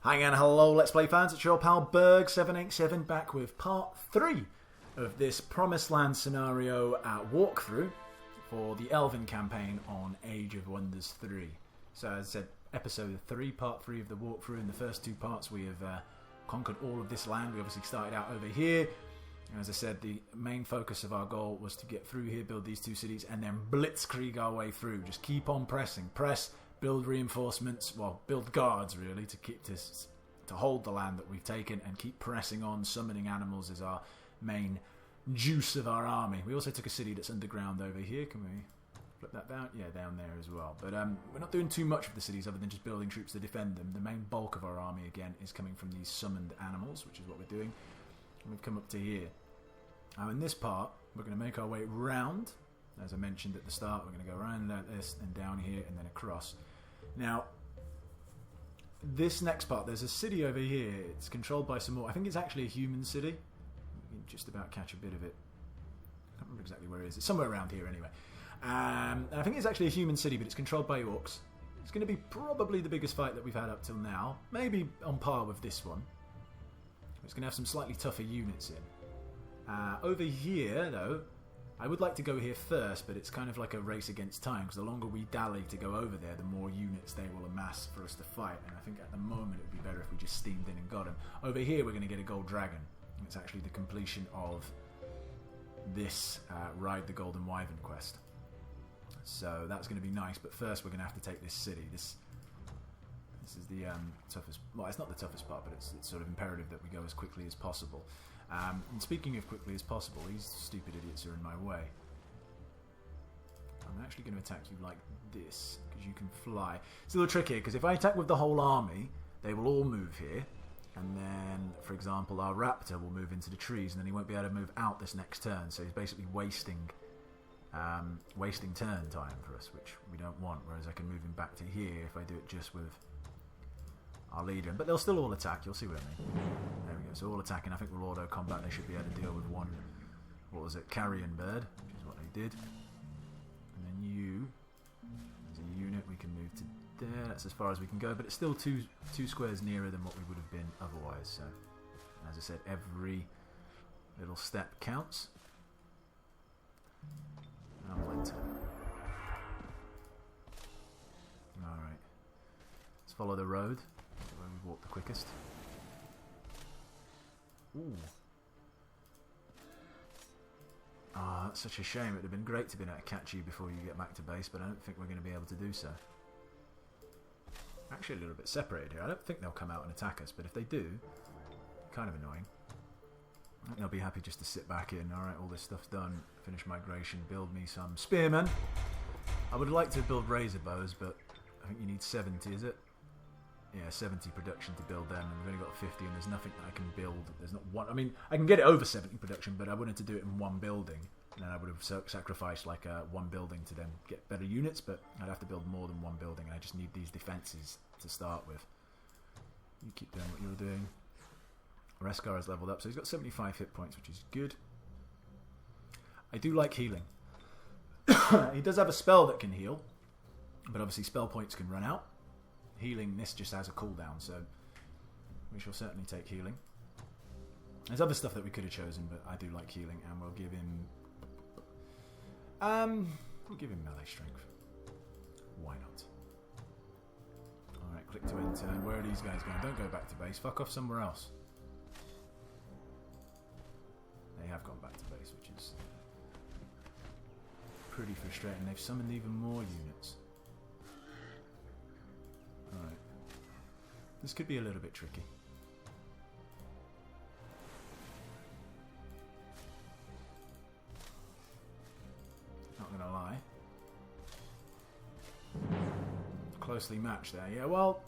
Hi and hello, Let's Play fans. It's your pal Berg787 back with part 3 of this Promised Land scenario walkthrough for the Elven campaign on Age of Wonders 3. So as I said, episode 3, part 3 of the walkthrough. In the first two parts we have conquered all of this land. We obviously started out over here. And as I said, the main focus of our goal was to get through here, build these two cities, and then blitzkrieg our way through. Just keep on pressing. Press, build reinforcements, well, build guards really, to hold the land that we've taken, and keep pressing on. Summoning animals is our main juice of our army. We also took a city that's underground over here. Can we flip that down? Yeah, down there as well. But we're not doing too much with the cities other than just building troops to defend them. The main bulk of our army, again, is coming from these summoned animals, which is what we're doing. And we've come up to here. Now in this part, we're going to make our way round. As I mentioned at the start, we're going to go around like this and down here and then across. Now, this next part, there's a city over here. It's controlled by some more. I think it's actually a human city. You can just about catch a bit of it. I can't remember exactly where it is. It's somewhere around here anyway. And I think it's actually a human city, but it's controlled by orcs. It's going to be probably the biggest fight that we've had up till now. Maybe on par with this one. It's going to have some slightly tougher units in. Over here, though, I would like to go here first, but it's kind of like a race against time, because the longer we dally to go over there, the more units they will amass for us to fight, and I think at the moment it would be better if we just steamed in and got them. Over here we're going to get a gold dragon. It's actually the completion of this Ride the Golden Wyvern quest. So that's going to be nice, but first we're going to have to take this city. This is the toughest, well, it's not the toughest part, but it's sort of imperative that we go as quickly as possible. And speaking of quickly as possible, these stupid idiots are in my way. I'm actually going to attack you like this, because you can fly. It's a little tricky, because if I attack with the whole army, they will all move here. And then, for example, our raptor will move into the trees, and then he won't be able to move out this next turn. So he's basically wasting turn time for us, which we don't want. Whereas I can move him back to here if I do it just with our leader. But they'll still all attack, you'll see what I mean. There we go, so all attacking. I think with auto combat they should be able to deal with one, what was it, carrion bird, which is what they did. And then you, as a unit, we can move to there. That's as far as we can go, but it's still two squares nearer than what we would have been otherwise. So, as I said, every little step counts. Now my turn. Alright. Let's follow the road. Where we walk the quickest. Ooh. Ah, that's such a shame. It would have been great to be able to catch you before you get back to base, but I don't think we're going to be able to do so. Actually a little bit separated here. I don't think they'll come out and attack us, but if they do, kind of annoying. I think they'll be happy just to sit back in. Alright, all this stuff's done. Finish migration, build me some spearmen. I would like to build razor bows, but I think you need 70, is it? Yeah, 70 production to build them, and we've only got 50, and there's nothing that I can build. There's not one. I mean, I can get it over 70 production, but I wanted to do it in one building, and then I would have sacrificed like one building to then get better units, but I'd have to build more than one building, and I just need these defences to start with. You keep doing what you're doing. Reskar has leveled up, so he's got 75 hit points, which is good. I do like healing. He does have a spell that can heal, but obviously spell points can run out. Healing, this just has a cooldown, so we shall certainly take healing. There's other stuff that we could have chosen, but I do like healing, and we'll give him melee strength. Why not? Alright, click to end turn. Where are these guys going? Don't go back to base. Fuck off somewhere else. They have gone back to base, which is pretty frustrating. They've summoned even more units. Alright. This could be a little bit tricky. Not gonna lie. Closely matched there. Yeah, well,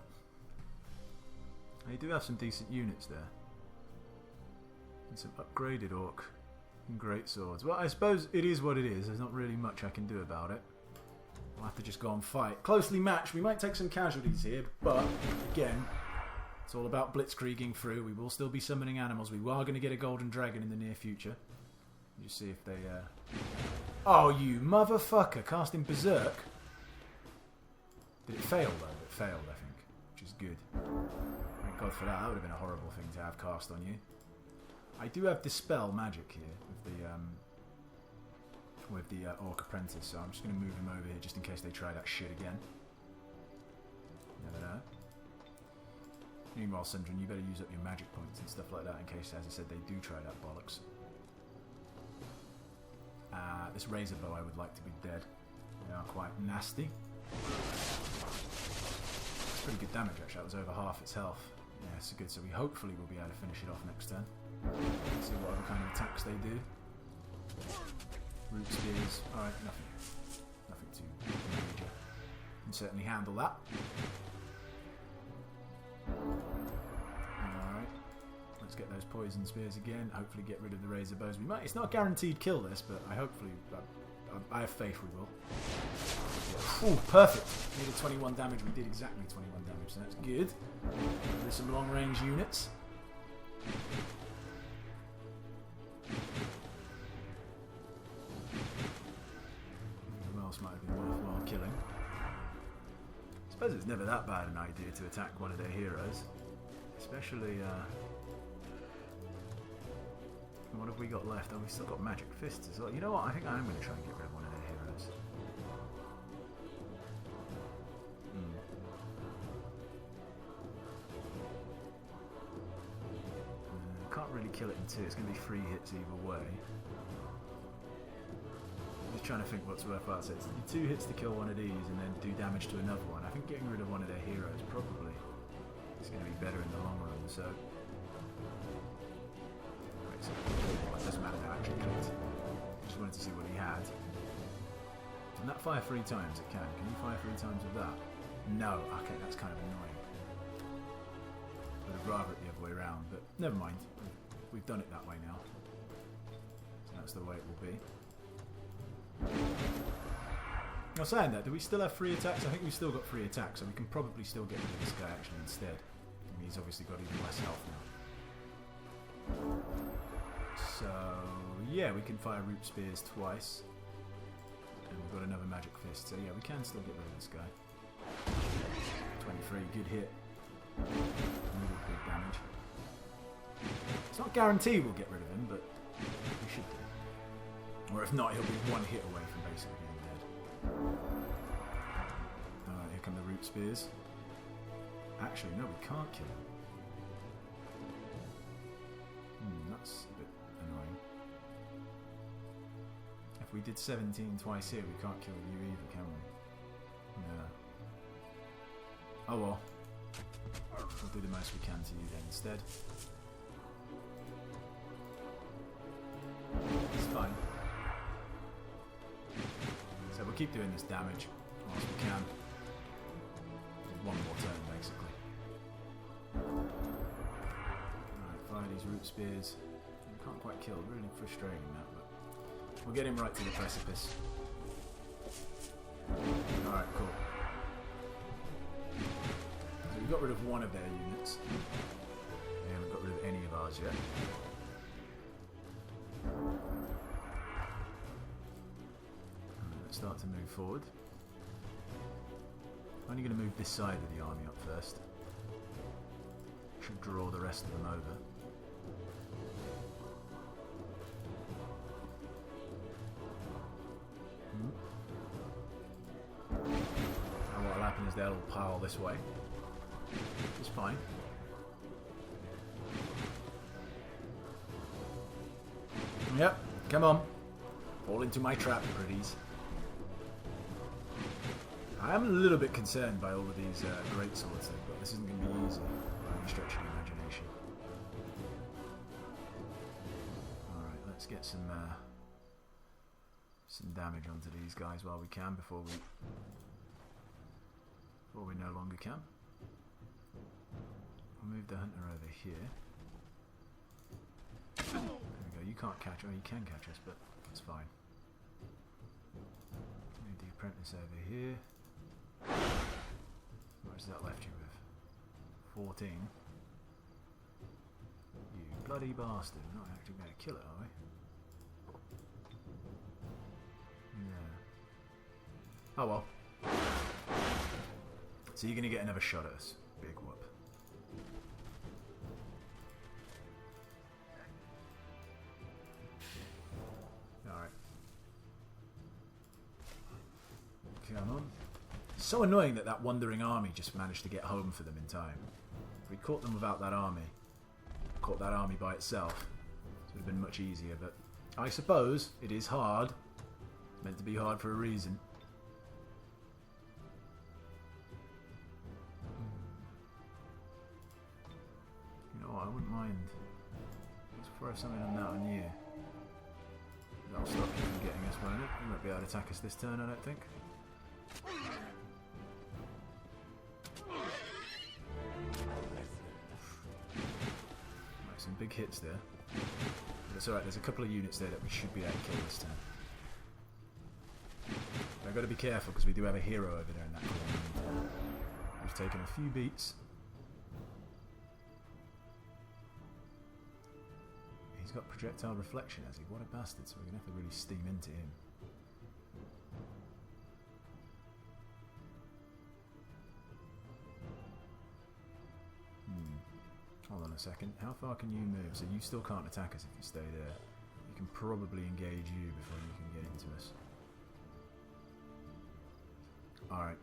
they do have some decent units there. And some upgraded orc and great swords. Well, I suppose it is what it is. There's not really much I can do about it. We'll have to just go and fight. Closely matched. We might take some casualties here, but again, it's all about blitzkrieging through. We will still be summoning animals. We are going to get a golden dragon in the near future. Just see if they... Oh, you motherfucker! Casting Berserk. Did it fail though? It failed, I think, which is good. God for that. That would have been a horrible thing to have cast on you. I do have Dispel magic here with the Orc Apprentice, so I'm just going to move him over here just in case they try that shit again. Never know. Meanwhile, Sundrin, you better use up your magic points and stuff like that in case, as I said, they do try that bollocks. This Razor Bow I would like to be dead. They are quite nasty. It's pretty good damage actually, that was over half its health. Yeah, it's good, so we hopefully will be able to finish it off next turn. See what other kind of attacks they do. Root Spears, alright, nothing too major. Can certainly handle that. Alright, let's get those Poison Spears again, hopefully get rid of the Razor Bows. We might, it's not a guaranteed kill this, but I have faith we will. Ooh, perfect! Needed 21 damage, we did exactly 21 damage, so that's good. There's some long range units. Who else might have been worthwhile killing? I suppose it's never that bad an idea to attack one of their heroes. Especially, what have we got left? Oh, we've still got Magic Fists as well. You know what? I think I am going to try and get rid of one of their heroes. Can't really kill it in two. It's going to be 3 hits either way. I'm just trying to think what's worthwhile. So it's 2 hits to kill one of these and then do damage to another one. I think getting rid of one of their heroes probably is going to be better in the long run. So, right, so it doesn't matter how I actually clicked. Just wanted to see what he had. Can that fire 3 times? It can. Can you fire 3 times with that? No. Okay, that's kind of annoying. Would have rather it the other way around, but never mind. We've done it that way now. So that's the way it will be. Now saying that, do we still have 3 attacks? I think we've still got 3 attacks, so we can probably still get rid of this guy actually instead. I mean, he's obviously got even less health now. So, yeah, we can fire Root Spears twice. And we've got another Magic Fist, so yeah, we can still get rid of this guy. 23, good hit. Really big damage. It's not guaranteed we'll get rid of him, but we should do. Or if not, he'll be 1 hit away from basically being dead. Alright, here come the Root Spears. Actually, no, we can't kill him. That's a bit annoying. If we did 17 twice here, we can't kill you either, can we? Yeah. Oh well. We'll do the most we can to you then instead. It's fine. So we'll keep doing this damage whilst we can. One more turn basically. Alright, fire these Root Spears. We can't quite kill, really frustrating that, but we'll get him right to the precipice. Alright, cool. So we got rid of one of their units. We haven't got rid of any of ours yet. Let's start to move forward. I'm only going to move this side of the army up first. Should draw the rest of them over. And what'll happen is they'll all pile this way. It's fine. Yep, come on. Fall into my trap, pretties. I am a little bit concerned by all of these great swords they've got. This isn't going to be easy by any stretch of the imagination. Alright, let's get some damage onto these guys while we can before we no longer can. We'll move the hunter over here. There we go, you can't catch, oh you can catch us, but that's fine. Move the apprentice over here. What has that left you with? 14. You bloody bastard. We're not actually going to kill it, are we? Yeah. Oh well. So you're going to get another shot at us. Big whoop. so annoying that that wandering army just managed to get home for them in time. If we'd caught them without that army, caught that army by itself, it would have been much easier, but I suppose it is hard. It's meant to be hard for a reason. You know what, I wouldn't mind. Let's throw something on that on you. That'll stop you from getting us, won't it? You won't be able to attack us this turn, I don't think. Right, some big hits there. But it's alright, there's a couple of units there that we should be able to kill this turn. But I've got to be careful because we do have a hero over there in that corner. We've taken a few beats. He's got projectile reflection, has he? What a bastard, so we're going to have to really steam into him. Hold on a second. How far can you move? So you still can't attack us if you stay there. We can probably engage you before you can get into us. Alright.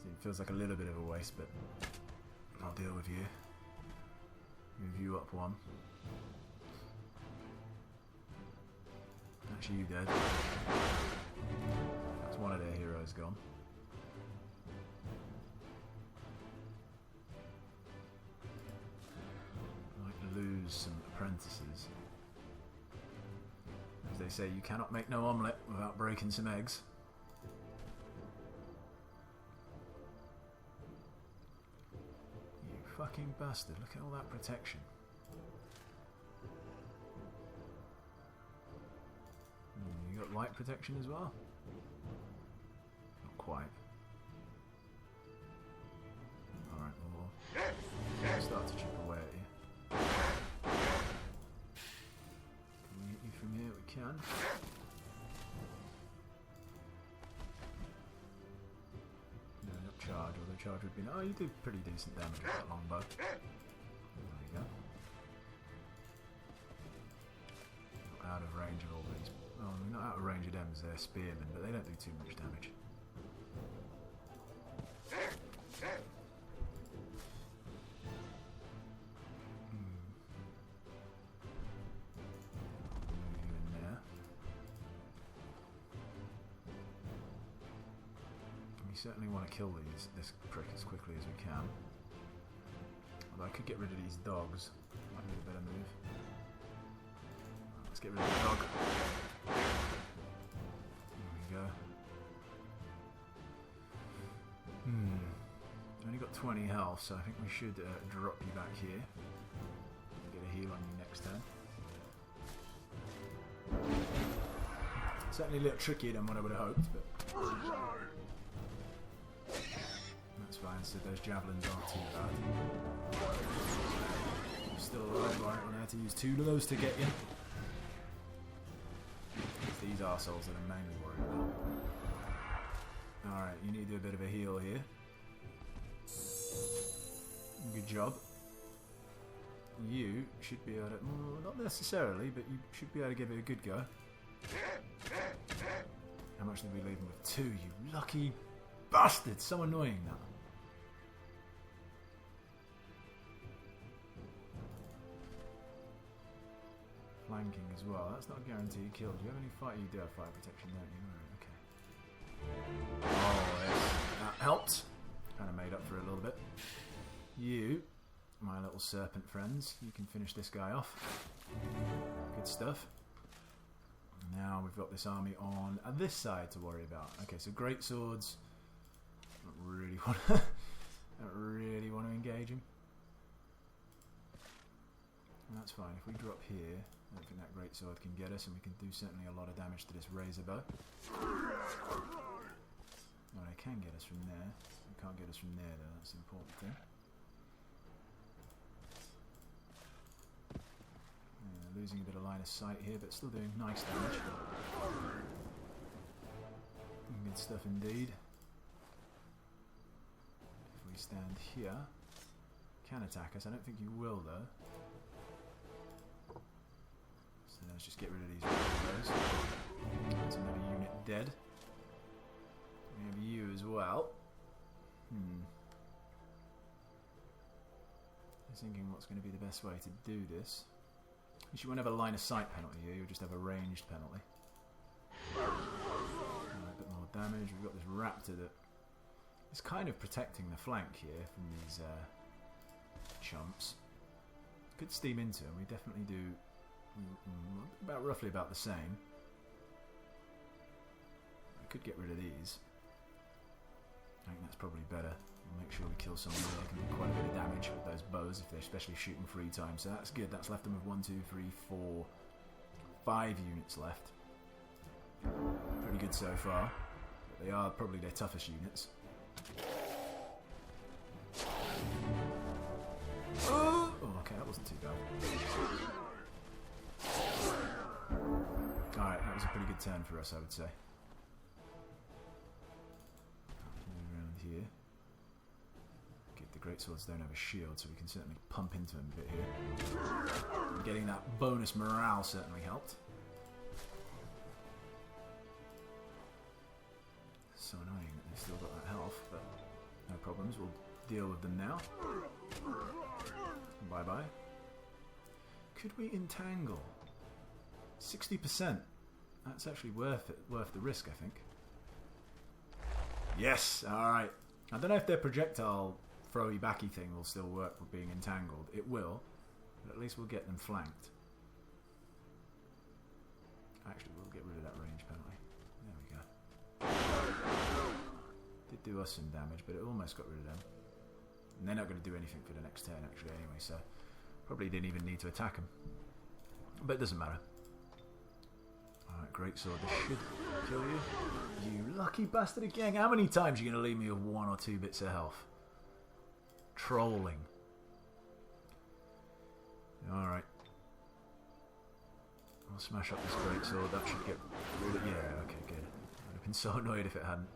See, it feels like a little bit of a waste, but I'll deal with you. Move you up one. Actually, you dead. That's one of their heroes gone. I'd like to lose some apprentices. As they say, you cannot make no omelette without breaking some eggs. Fucking bastard, look at all that protection. You got light protection as well? Not quite. Alright, well, we'll start to chip away at you. Can we hit you from here? We can. Charge, although charge would be... Oh, you do pretty decent damage with that longbow. There you go. Not out of range of all these... Oh, we're not out of range of them as they're spearmen, but they don't do too much damage. Certainly want to kill this prick as quickly as we can. Although I could get rid of these dogs. Might be a better move. Let's get rid of the dog. There we go. Only got 20 health, so I think we should drop you back here. Get a heal on you next turn. Certainly a little trickier than what I would have hoped, but... That's fine, so those javelins aren't too bad. You're still alive, right? We'll have to use 2 of those to get you. It's these arseholes that I'm mainly worried about. Alright, you need to do a bit of a heal here. Good job. You should be able to... Well, not necessarily, but you should be able to give it a good go. How much did we leave him with? 2, you lucky bastard! So annoying, that. Flanking as well. That's not a guaranteed kill. Do you have any fire? You do have fire protection, don't you? Right, okay. Oh, yes. That helped. Kind of made up for it a little bit. You, my little serpent friends, you can finish this guy off. Good stuff. Now we've got this army on this side to worry about. Okay, so great swords. Don't really want to engage him. That's fine. If we drop here, I don't think that great sword can get us, and we can do certainly a lot of damage to this razor bow. Oh, they can get us from there. They can't get us from there, though. That's the important thing. Losing a bit of line of sight here, but still doing nice damage. Good stuff indeed. If we stand here, can attack us. I don't think you will, though. So let's just get rid of these guys. That's another unit dead. We have you as well. I was thinking what's going to be the best way to do this. You won't have a line of sight penalty here, you'll just have a ranged penalty. A bit more damage. We've got this raptor that is kind of protecting the flank here from these chumps. Could steam into him. We definitely do roughly about the same. We could get rid of these. I think that's probably better. We'll make sure we kill someone there. They can do quite a bit of damage with those bows if they're especially shooting 3 times. So that's good. That's left them with 1, 2, 3, 4, 5 units left. Pretty good so far. But they are probably their toughest units. Oh, okay, that wasn't too bad. Alright, that was a pretty good turn for us, I would say. Move around here. The greatswords don't have a shield, so we can certainly pump into them a bit here. Getting that bonus morale certainly helped. So annoying that they've still got that health, but no problems. We'll deal with them now. Bye bye. Could we entangle? 60%. That's actually worth it. Worth the risk, I think. Yes. All right. I don't know if their projectile throwy backy thing will still work with being entangled. It will, but at least we'll get them flanked. Actually, we'll get rid of that range penalty. There we go. Did do us some damage, but it almost got rid of them. And they're not going to do anything for the next turn, actually, anyway, so probably didn't even need to attack them. But it doesn't matter. Alright, great sword. This should kill you. You lucky bastard again. How many times are you going to leave me with 1 or 2 bits of health? Trolling. Alright. I'll smash up this great sword. That should get rid of... Yeah, okay, good. I'd have been so annoyed if it hadn't.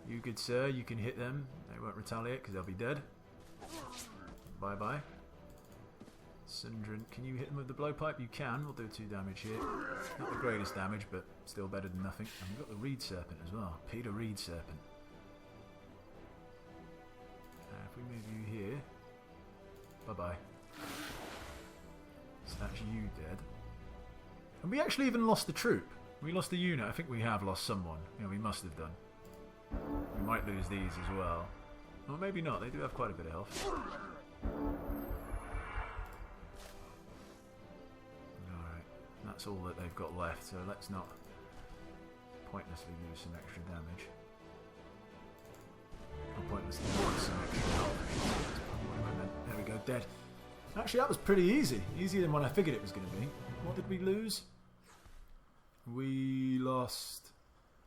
You good sir, you can hit them. They won't retaliate because they'll be dead. Bye bye. Sindrin, can you hit them with the blowpipe? You can. We'll do 2 damage here. Not the greatest damage, but still better than nothing. And we've got the Reed Serpent as well. Peter Reed Serpent. If we move you here, bye bye. So that's you dead. And we actually even lost the troop. We lost the unit. I think we have lost someone. Yeah, we must have done. We might lose these as well. Or maybe not. They do have quite a bit of health. Alright. That's all that they've got left. So let's not pointlessly lose some extra damage. Pointless to lose some extra health. There we go, dead. Actually, that was pretty easy. Easier than what I figured it was going to be. What did we lose? We lost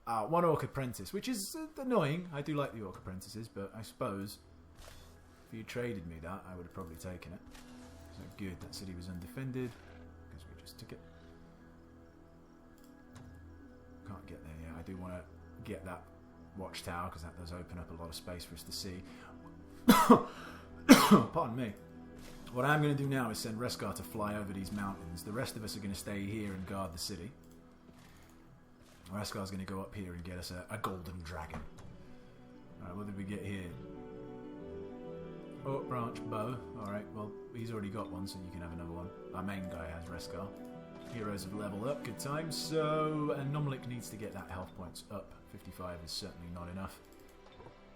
1 Orc Apprentice, which is annoying. I do like the Orc Apprentices, but I suppose if you traded me that, I would have probably taken it. So good, that city was undefended, because we just took it. Can't get there yet. I do want to get that watchtower, because that does open up a lot of space for us to see. Pardon me. What I'm going to do now is send Reskar to fly over these mountains. The rest of us are going to stay here and guard the city. Reskar's going to go up here and get us a golden dragon. Alright, what did we get here? Oak branch bow. Alright, well, he's already got one, so you can have another one. Our main guy has Reskar. Heroes have leveled up, good times. So, and Nomlik needs to get that health points up. 55 is certainly not enough.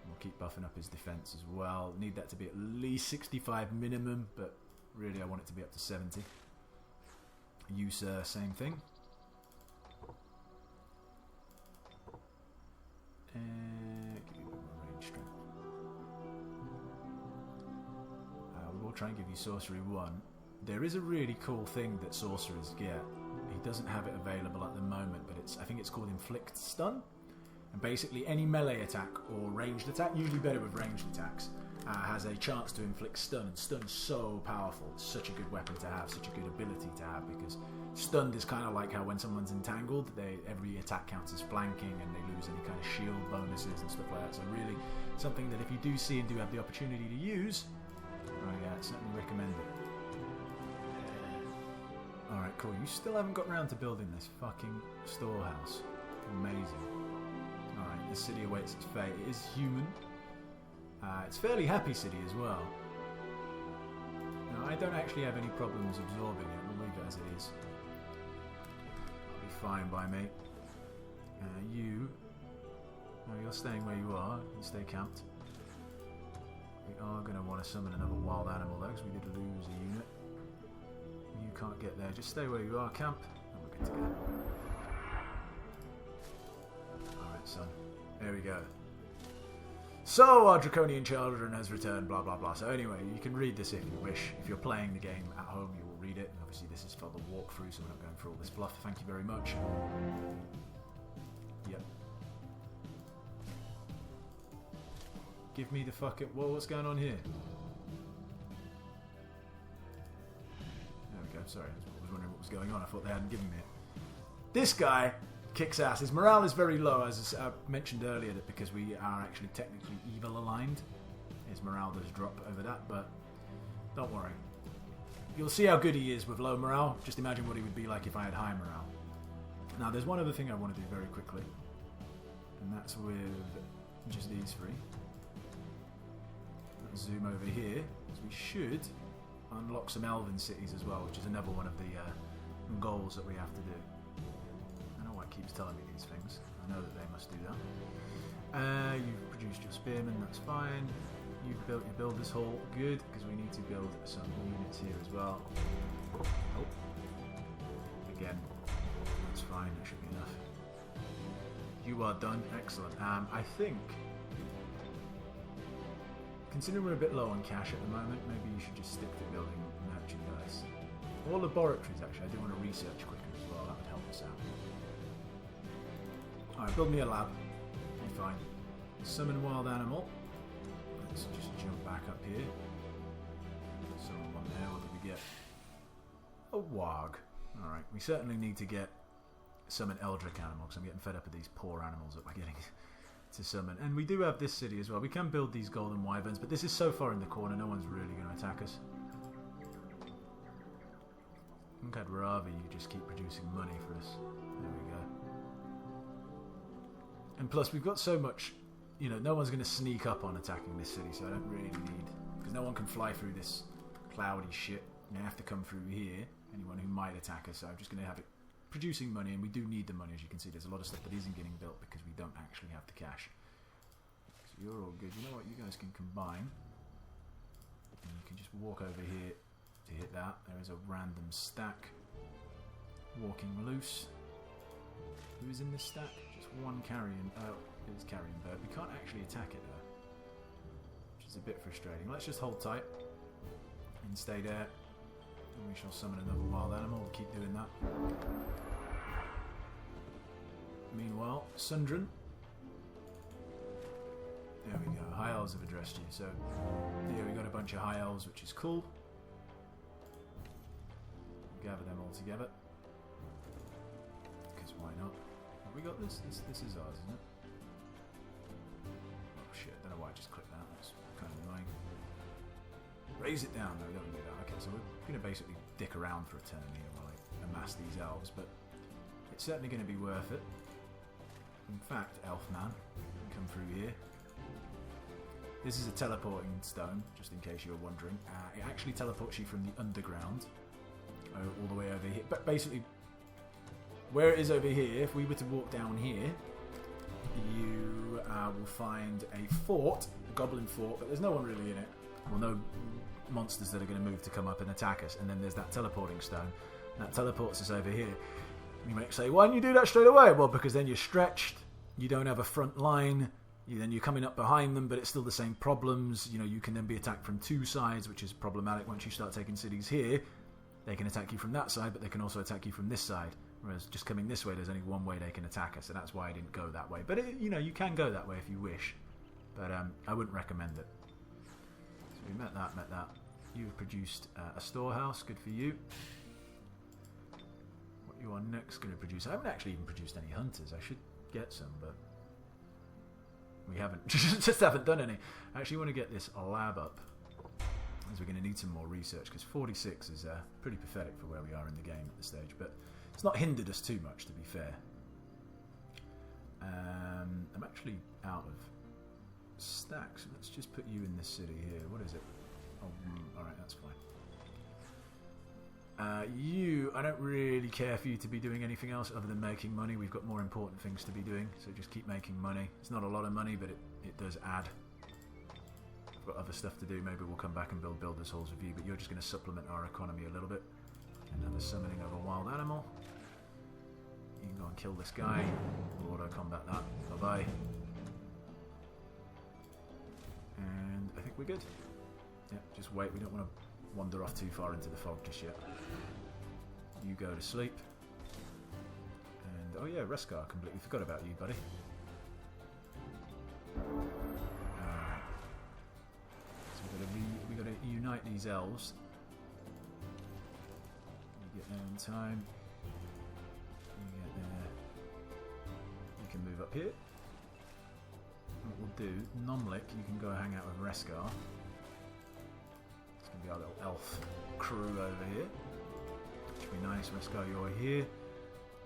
We'll keep buffing up his defense as well. Need that to be at least 65 minimum, but really I want it to be up to 70. You, sir, same thing. Give you a bit more range strength. We'll try and give you sorcery 1. There is a really cool thing that sorcerers get. He doesn't have it available at the moment, but I think it's called Inflict Stun. And basically any melee attack or ranged attack, usually better with ranged attacks, has a chance to inflict stun. And stun's so powerful. It's such a good weapon to have, such a good ability to have, because stunned is kind of like how when someone's entangled, every attack counts as flanking and they lose any kind of shield bonuses and stuff like that. So really something that if you do see and do have the opportunity to use, I certainly recommend it. Alright, cool. You still haven't got round to building this fucking storehouse. Amazing. this city awaits its fate. It is human. It's a fairly happy city as well. Now, I don't actually have any problems absorbing it. We'll leave it as it is. It'll be fine by me. You're staying where you are. You stay camped. We are going to want to summon another wild animal though, because we did lose a unit. You can't get there. Just stay where you are, camp, and we're good to go. Alright, son. There we go. So, our Draconian Children has returned, blah blah blah. So anyway, you can read this if you wish. If you're playing the game at home, you will read it. And obviously this is for the walkthrough, so we're not going through all this fluff. Thank you very much. Yep. Give me the fucking... Whoa, what's going on here? There we go, sorry. I was wondering what was going on. I thought they hadn't given me it. This guy kicks ass. His morale is very low, as I mentioned earlier, that because we are actually technically evil aligned. His morale does drop over that, but don't worry. You'll see how good he is with low morale. Just imagine what he would be like if I had high morale. Now, there's one other thing I want to do very quickly, and that's with just these three. Let's zoom over here, because we should unlock some Elven cities as well, which is another one of the goals that we have to do. I don't know why it keeps telling me these things. I know that they must do that. You've produced your spearmen, that's fine. You've built your builder's hall, good, because we need to build some units here as well. Oh. Again, that's fine, that should be enough. You are done, excellent. I think, considering we're a bit low on cash at the moment, maybe you should just stick to building merchandise. Or laboratories, actually. I do want to research quicker as well. That would help us out. Alright, build me a lab. Be fine. Summon wild animal. Let's just jump back up here. Summon one there. What did we get? A warg. Alright, we certainly need to get summon eldritch animal, because I'm getting fed up with these poor animals that we're getting to summon. And we do have this city as well. We can build these golden wyverns, but this is so far in the corner, no one's really going to attack us. I think I'd rather you just keep producing money for us. There we go. And plus, we've got so much, you know, no one's going to sneak up on attacking this city, so I don't really need, because no one can fly through this cloudy shit. You have to come through here, anyone who might attack us, so I'm just going to have it producing money, and we do need the money. As you can see, there's a lot of stuff that isn't getting built because we don't actually have the cash. So you're all good. You know what, you guys can combine, and you can just walk over here to hit that. There is a random stack walking loose. Who is in this stack? Just one carrion. Oh, it is carrion bird. We can't actually attack it though, which is a bit frustrating. Let's just hold tight and stay there. And we shall summon another wild animal. We'll keep doing that. Meanwhile, Sundren. There we go. High elves have addressed you. So, here we got a bunch of high elves, which is cool. Gather them all together. Because why not? Have we got this? This is ours, isn't it? Oh shit, I don't know why I just clicked that. That's kind of annoying. Raise it down. No, we don't do that. Okay, so we're going to basically dick around for a turn here while I amass these elves, but it's certainly going to be worth it. In fact, Elfman, come through here. This is a teleporting stone, just in case you were wondering. It actually teleports you from the underground all the way over here. But basically, where it is over here, if we were to walk down here, you will find a fort, a goblin fort, but there's no one really in it. Well, no monsters that are going to move to come up and attack us. And then there's that teleporting stone. And that teleports us over here. You might say, why don't you do that straight away? Well, because then you're stretched. You don't have a front line. Then you're coming up behind them, but it's still the same problems. You know, you can then be attacked from two sides, which is problematic. Once you start taking cities here, they can attack you from that side, but they can also attack you from this side. Whereas just coming this way, there's only one way they can attack us, and that's why I didn't go that way. But, you know, you can go that way if you wish. But I wouldn't recommend it. So we met that. You've produced a storehouse. Good for you. What you are next going to produce? I haven't actually even produced any hunters. I should get some, but we haven't. Just haven't done any. I actually want to get this lab up, as we're going to need some more research, because 46 is pretty pathetic for where we are in the game at this stage, but it's not hindered us too much, to be fair. I'm actually out of stacks. Let's just put you in this city here. What is it? Oh, alright, that's fine. I don't really care for you to be doing anything else other than making money. We've got more important things to be doing, so just keep making money. It's not a lot of money, but it does add. We've got other stuff to do. Maybe we'll come back and build Builders Halls with you, but you're just going to supplement our economy a little bit. Another summoning of a wild animal. You can go and kill this guy. We'll auto-combat that. Bye-bye. And I think we're good. Yeah, just wait. We don't want to wander off too far into the fog just yet. You go to sleep. And, oh yeah, Reskar, completely forgot about you, buddy. Alright. So we've got to unite these elves. You get there in time. You get there. You can move up here. What we'll do, Nomlik, you can go hang out with Reskar. It's going to be our little elf crew over here. Which will be nice. Reskar, you're here.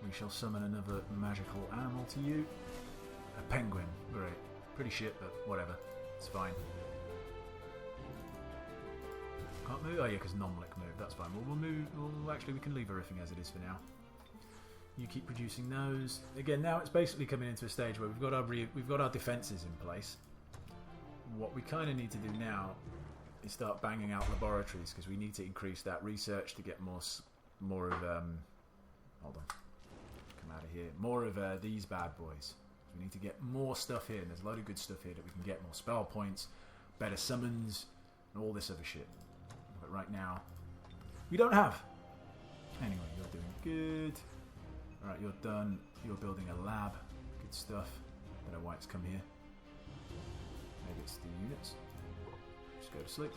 We shall summon another magical animal to you. A penguin. Great. Pretty shit, but whatever. It's fine. Can't move? Oh yeah, because Nomlik moved. That's fine. We'll move. Actually, we can leave everything as it is for now. You keep producing those. Again, now it's basically coming into a stage where we've got our defences in place. What we kind of need to do now is start banging out laboratories, because we need to increase that research to get more of hold on, come out of here. More of these bad boys. We need to get more stuff here, and there's a load of good stuff here that we can get. More spell points, better summons, and all this other shit. But right now, we don't have. Anyway, you're doing good. Alright, you're done. You're building a lab. Good stuff. Don't know why it's come here. Maybe it's the units. Just go to sleep.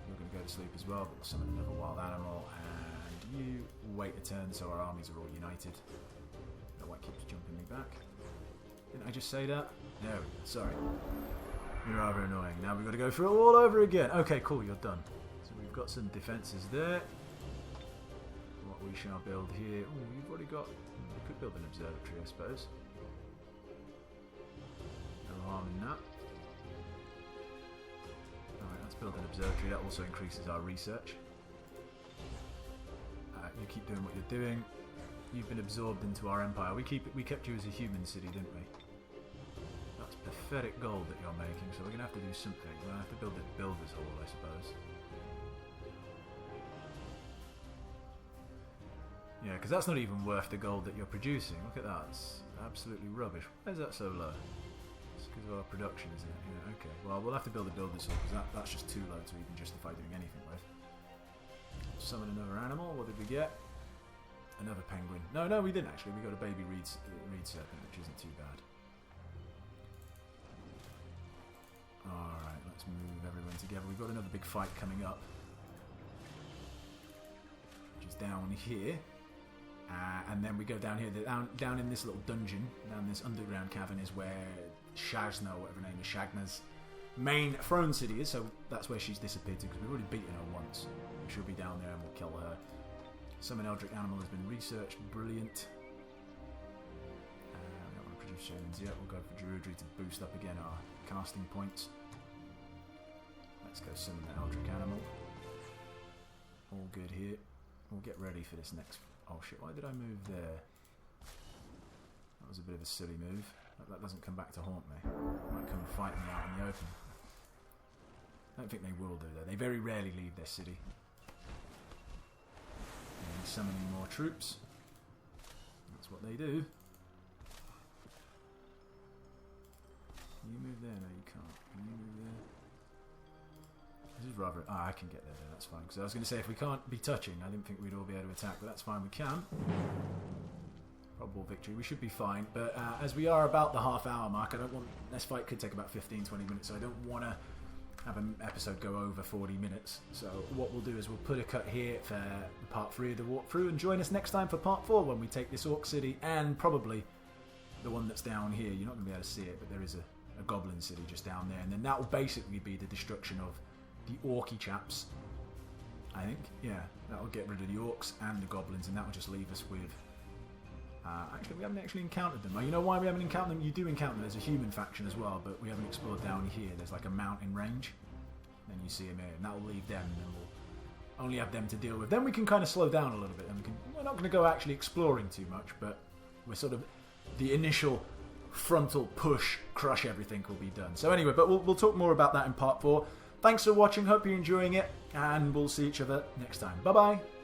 You're going to go to sleep as well, but we'll summon another wild animal. And you wait a turn so our armies are all united. Don't know why it keeps jumping me back. Didn't I just say that? No, sorry. You're rather annoying. Now we've got to go through it all over again. Okay, cool, you're done. So we've got some defences there. What we shall build here. Oh, you've already got. We could build an observatory, I suppose. No harm in that. Alright, let's build an observatory. That also increases our research. You keep doing what you're doing. You've been absorbed into our empire. We kept you as a human city, didn't we? That's pathetic gold that you're making, so we're going to have to do something. We're going to have to build a Builders Hall, I suppose. Yeah, because that's not even worth the gold that you're producing. Look at that. It's absolutely rubbish. Why is that so low? It's because of our production, isn't it? Yeah, okay. Well, we'll have to build a Builders Hall, because that's just too low to even justify doing anything with. Summon another animal. What did we get? Another penguin. No, we didn't actually. We got a baby reed serpent, which isn't too bad. Alright, let's move everyone together. We've got another big fight coming up, which is down here. And then we go down here. Down in this little dungeon, down this underground cavern, is where Shazna, whatever her name is, Shagna's main throne city is. So that's where she's disappeared to, because we've already beaten her once. She'll be down there and we'll kill her. Summon Eldritch Animal has been researched. Brilliant. We don't want to produce shamans yet. We'll go for Druidry to boost up again our casting points. Let's go summon the Eldritch Animal. All good here. We'll get ready for this next... Oh shit, why did I move there? That was a bit of a silly move. That doesn't come back to haunt me. Might come and fight me out in the open. I don't think they will do though. They very rarely leave their city. And summoning more troops. That's what they do. Can you move there? No, you can't. Can you move there? This is rather... I can get there, that's fine. Because I was going to say, if we can't be touching, I didn't think we'd all be able to attack, but that's fine, we can. Probable victory, we should be fine. But as we are about the half-hour mark, I don't want... This fight could take about 15-20 minutes, so I don't want to have an episode go over 40 minutes. So what we'll do is we'll put a cut here for part 3 of the walkthrough, and join us next time for part 4, when we take this Orc City, and probably the one that's down here. You're not going to be able to see it, but there is a Goblin City just down there, and then that will basically be the destruction of the Orky chaps, I think. Yeah, that'll get rid of the Orcs and the Goblins, and that will just leave us with Actually, we haven't actually encountered them. You know why we haven't encountered them? You do encounter them. There's a human faction as well, but we haven't explored down here. There's like a mountain range. Then you see them here, and that'll leave them, and then we'll only have them to deal with. Then we can kind of slow down a little bit, and we're not going to go actually exploring too much, but we're sort of the initial frontal push, crush everything will be done. So anyway, but we'll talk more about that in part 4. Thanks for watching. Hope you're enjoying it, and we'll see each other next time. Bye bye.